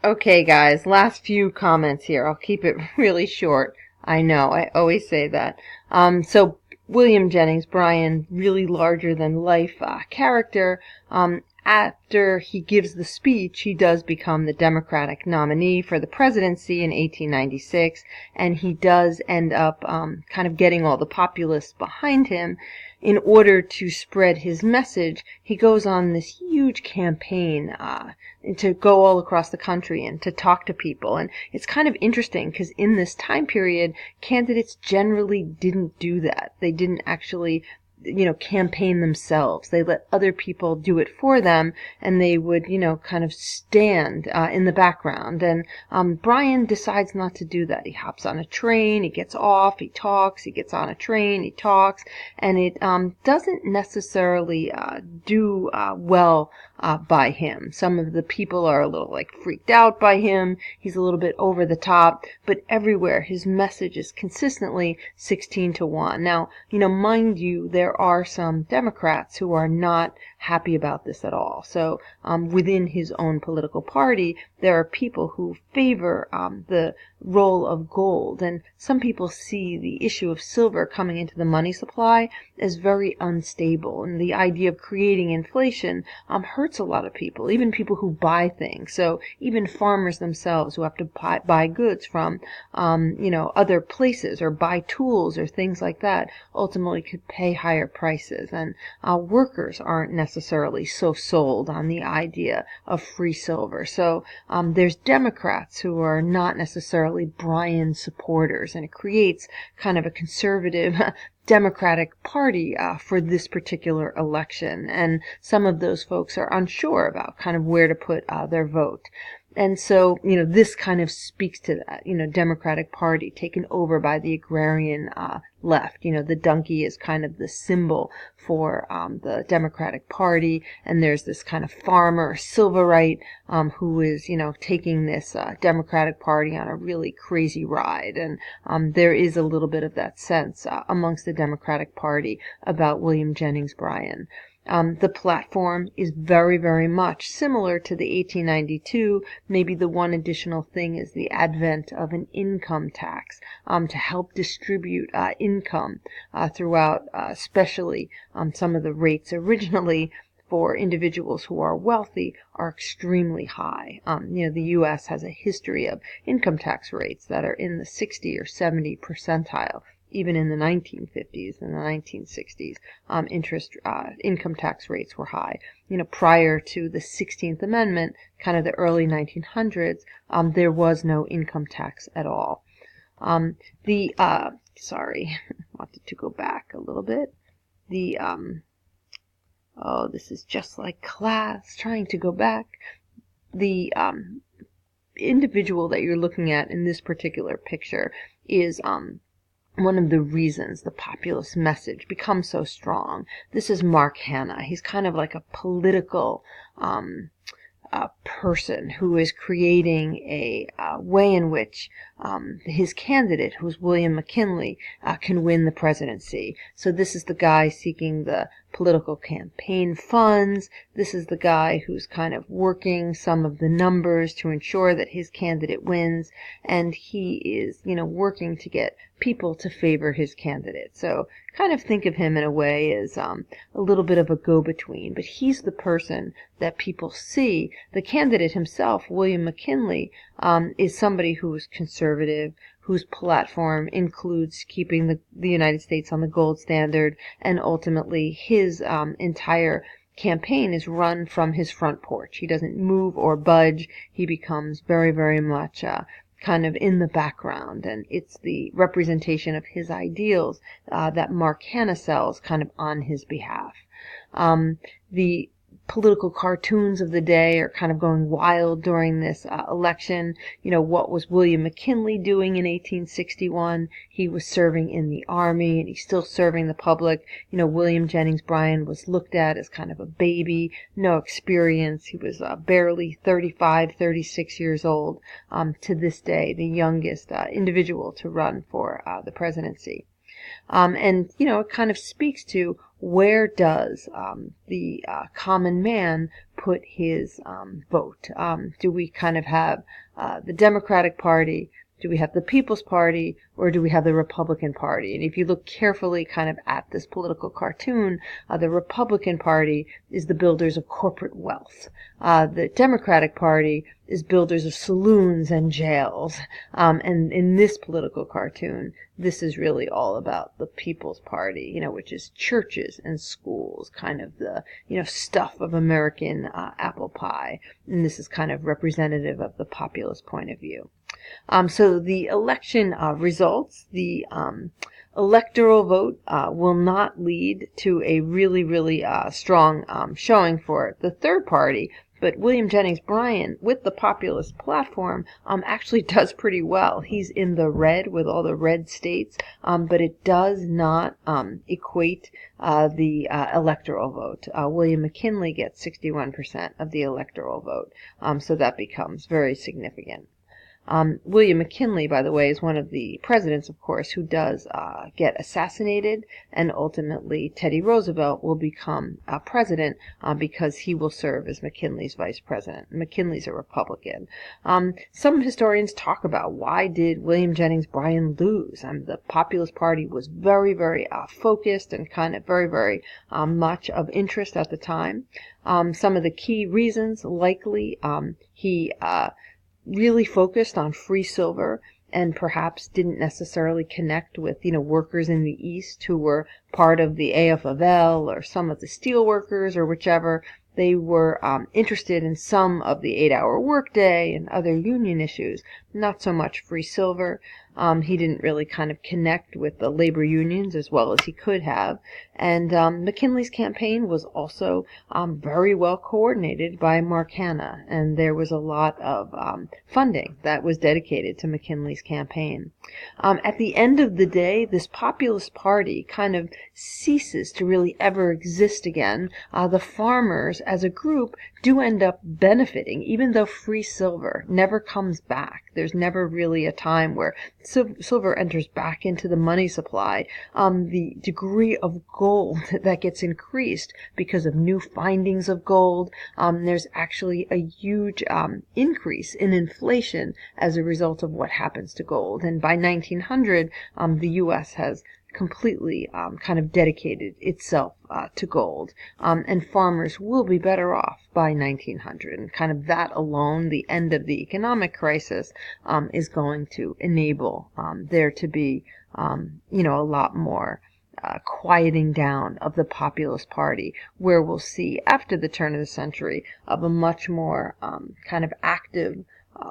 Okay, guys, last few comments here. I'll keep it really short. I know, I always say that. So William Jennings Bryan, really larger than life character. After he gives the speech, he does become the Democratic nominee for the presidency in 1896, and he does end up kind of getting all the populists behind him. In order to spread his message, he goes on this huge campaign to go all across the country and to talk to people. And it's kind of interesting because in this time period, candidates generally didn't do that. They didn't actually campaign themselves. They let other people do it for them, and they would, kind of stand in the background. And Bryan decides not to do that. He hops on a train, he gets off, he talks, he gets on a train, he talks, and it doesn't necessarily do well by him. Some of the people are a little freaked out by him. He's a little bit over the top, but everywhere his message is consistently 16-1. Now, mind you, there are some Democrats who are not happy about this at all. So within his own political party, there are people who favor the role of gold, and some people see the issue of silver coming into the money supply as very unstable, and the idea of creating inflation hurts a lot of people, even people who buy things. So even farmers themselves who have to buy goods from other places or buy tools or things like that ultimately could pay higher prices, and workers aren't necessarily so sold on the idea of free silver. So there's Democrats who are not necessarily Bryan supporters, and it creates kind of a conservative Democratic Party for this particular election, and some of those folks are unsure about kind of where to put their vote. And so, this kind of speaks to that, Democratic Party taken over by the agrarian left. The donkey is kind of the symbol for the Democratic Party, and there's this kind of farmer, Silverite, who is, taking this Democratic Party on a really crazy ride. And there is a little bit of that sense amongst the Democratic Party about William Jennings Bryan. The platform is very, very much similar to the 1892. Maybe the one additional thing is the advent of an income tax to help distribute income throughout, especially some of the rates originally for individuals who are wealthy are extremely high. The U.S. has a history of income tax rates that are in the 60 or 70 percentile. Even in the 1950s and the 1960s, income tax rates were high. Prior to the 16th Amendment, kind of the early 1900s, there was no income tax at all. Sorry, I wanted to go back a little bit. This is just like class, trying to go back. The individual that you're looking at in this particular picture is one of the reasons the populist message becomes so strong. This is Hanna. He's kind of like a political person who is creating a way in which his candidate, who's William McKinley, can win the presidency. So this is the guy seeking the political campaign funds. This is the guy who's kind of working some of the numbers to ensure that his candidate wins, and he is, working to get people to favor his candidate. So kind of think of him in a way as a little bit of a go-between, but he's the person that people see. The candidate himself, William McKinley, is somebody who is conservative, whose platform includes keeping the United States on the gold standard, and ultimately his entire campaign is run from his front porch. He doesn't move or budge. He becomes very, very much kind of in the background, and it's the representation of his ideals that Hanna sells kind of on his behalf. The political cartoons of the day are kind of going wild during this election. What was William McKinley doing in 1861? He was serving in the army, and he's still serving the public. William Jennings Bryan was looked at as kind of a baby, no experience. He was barely 35, 36 years old, to this day, the youngest individual to run for the presidency. And, it kind of speaks to where does the common man put his vote? Do we kind of have the Democratic Party? Do we have the People's Party, or do we have the Republican Party? And if you look carefully kind of at this political cartoon, the Republican Party is the builders of corporate wealth. The Democratic Party is builders of saloons and jails. And in this political cartoon, this is really all about the People's Party, which is churches and schools, kind of the, stuff of American apple pie. And this is kind of representative of the populist point of view. So the election results, the electoral vote will not lead to a really, really strong showing for the third party, but William Jennings Bryan, with the populist platform, actually does pretty well. He's in the red with all the red states, but it does not equate the electoral vote. William McKinley gets 61% of the electoral vote, so that becomes very significant. William McKinley, by the way, is one of the presidents, of course, who does get assassinated, and ultimately Teddy Roosevelt will become president because he will serve as McKinley's vice president. McKinley's a Republican. Some historians talk about why did William Jennings Bryan lose. The Populist Party was very, very focused and kind of very, very much of interest at the time. Some of the key reasons, likely, he really focused on free silver and perhaps didn't necessarily connect with, workers in the East who were part of the AFL or some of the steel workers or whichever. They were interested in some of the 8-hour workday and other union issues, not so much free silver. He didn't really kind of connect with the labor unions as well as he could have. And McKinley's campaign was also very well coordinated by Mark Hanna, and there was a lot of funding that was dedicated to McKinley's campaign. At the end of the day, this populist party kind of ceases to really ever exist again. The farmers as a group do end up benefiting, even though free silver never comes back. There's never really a time where silver enters back into the money supply. The degree of gold that gets increased because of new findings of gold. There's actually a huge increase in inflation as a result of what happens to gold. And by 1900, the U.S. has completely kind of dedicated itself to gold. And farmers will be better off by 1900. And kind of that alone, the end of the economic crisis, is going to enable there to be, a lot more quieting down of the Populist Party, where we'll see after the turn of the century of a much more kind of active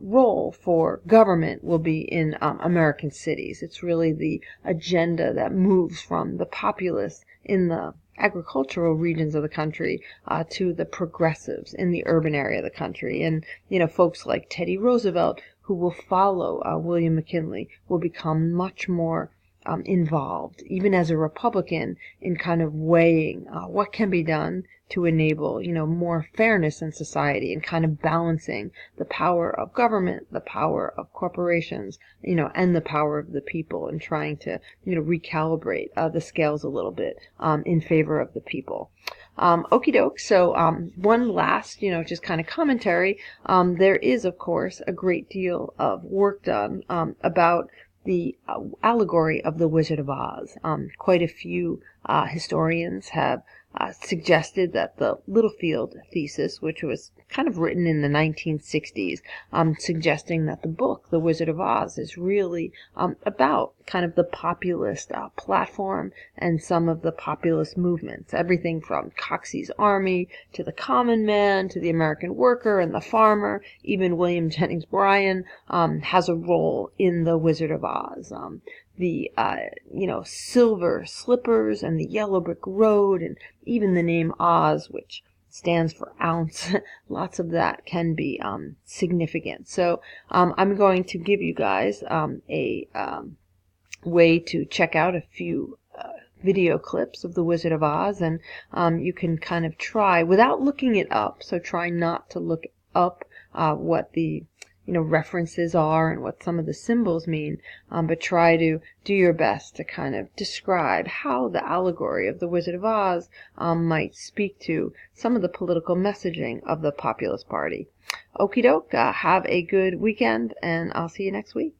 role for government will be in American cities. It's really the agenda that moves from the populists in the agricultural regions of the country to the progressives in the urban area of the country. And, folks like Teddy Roosevelt, who will follow William McKinley, will become much more involved, even as a Republican, in kind of weighing what can be done to enable, more fairness in society and kind of balancing the power of government, the power of corporations, and the power of the people, and trying to, recalibrate the scales a little bit in favor of the people. Okie doke. So one last, just kind of commentary. There is, of course, a great deal of work done about the allegory of the Wizard of Oz. Quite a few historians have suggested that the Littlefield thesis, which was kind of written in the 1960s, suggesting that the book, The Wizard of Oz, is really about kind of the populist platform and some of the populist movements. Everything from Coxey's Army to the common man to the American worker and the farmer. Even William Jennings Bryan has a role in The Wizard of Oz. The silver slippers and the yellow brick road, and even the name Oz, which stands for ounce. Lots of that can be significant. So I'm going to give you guys a way to check out a few video clips of The Wizard of Oz, and you can kind of try without looking it up. So try not to look up what the references are and what some of the symbols mean, but try to do your best to kind of describe how the allegory of the Wizard of Oz might speak to some of the political messaging of the Populist Party. Okie doke, have a good weekend, and I'll see you next week.